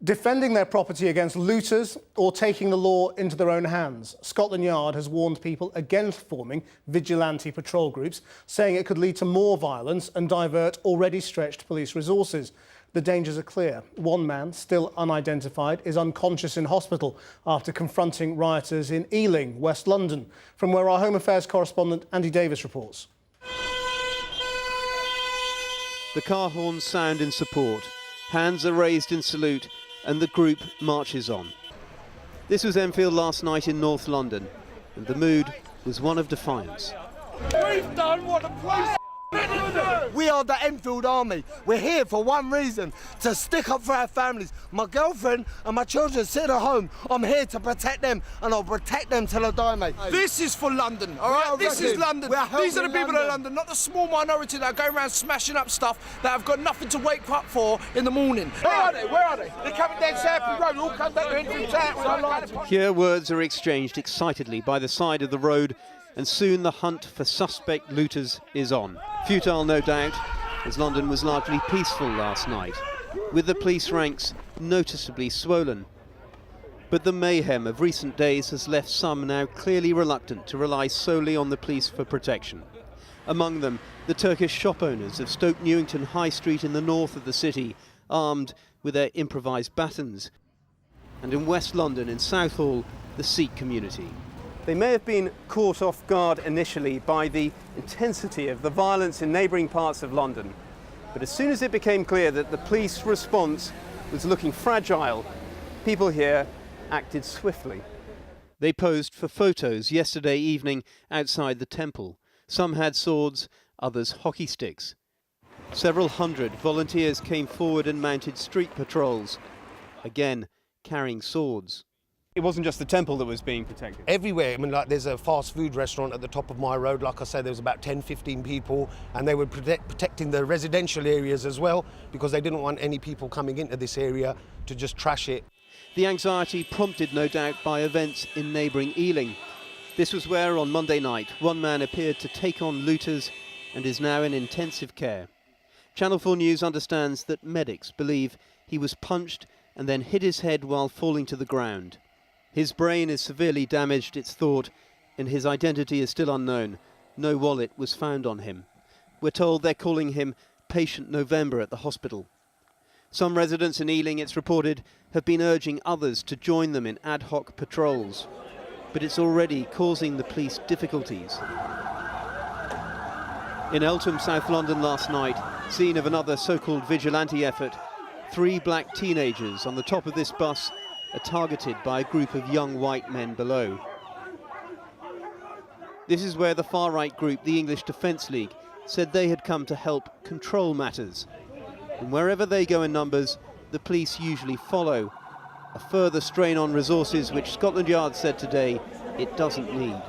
Defending their property against looters or taking the law into their own hands. Scotland Yard has warned people against forming vigilante patrol groups, saying it could lead to more violence and divert already stretched police resources. The dangers are clear. One man, still unidentified, is unconscious in hospital after confronting rioters in Ealing, West London, from where our Home Affairs correspondent Andy Davis reports. The car horns sound in support, hands are raised in salute, and the group marches on. This was Enfield last night in North London, and the mood was one of defiance. We've done what the police didn't do! We are the Enfield Army. We're here for one reason, to stick up for our families. My girlfriend and my children sit at home. I'm here to protect them, and I'll protect them till I die, mate. This is for London, all right? This is London. These are the people of London, not the small minority that are going around smashing up stuff that have got nothing to wake up for in the morning. Where are they? Where are they? They're coming down Southwood Road. All come down to Enfield Town. Here words are exchanged excitedly by the side of the road, and soon the hunt for suspect looters is on. Futile, no doubt, as London was largely peaceful last night, with the police ranks noticeably swollen. But the mayhem of recent days has left some now clearly reluctant to rely solely on the police for protection. Among them, the Turkish shop owners of Stoke Newington High Street in the north of the city, armed with their improvised batons. And in West London, in Southall, the Sikh community. They may have been caught off guard initially by the intensity of the violence in neighbouring parts of London. But as soon as it became clear that the police response was looking fragile, people here acted swiftly. They posed for photos yesterday evening outside the temple. Some had swords, others hockey sticks. Several hundred volunteers came forward and mounted street patrols, again carrying swords. It wasn't just the temple that was being protected. Everywhere. I mean, like, there's a fast food restaurant at the top of my road. Like I said, there was about 10, 15 people, and they were protecting the residential areas as well, because they didn't want any people coming into this area to just trash it. The anxiety prompted, no doubt, by events in neighbouring Ealing. This was where, on Monday night, one man appeared to take on looters and is now in intensive care. Channel 4 News understands that medics believe he was punched and then hit his head while falling to the ground. His brain is severely damaged, it's thought, and his identity is still unknown. No wallet was found on him. We're told they're calling him Patient November at the hospital. Some residents in Ealing, it's reported, have been urging others to join them in ad hoc patrols. But it's already causing the police difficulties. In Eltham, South London last night, scene of another so-called vigilante effort, 3 black teenagers on the top of this bus are targeted by a group of young white men below. This is where the far-right group, the English Defence League, said they had come to help control matters. And wherever they go in numbers, the police usually follow. A further strain on resources which Scotland Yard said today it doesn't need.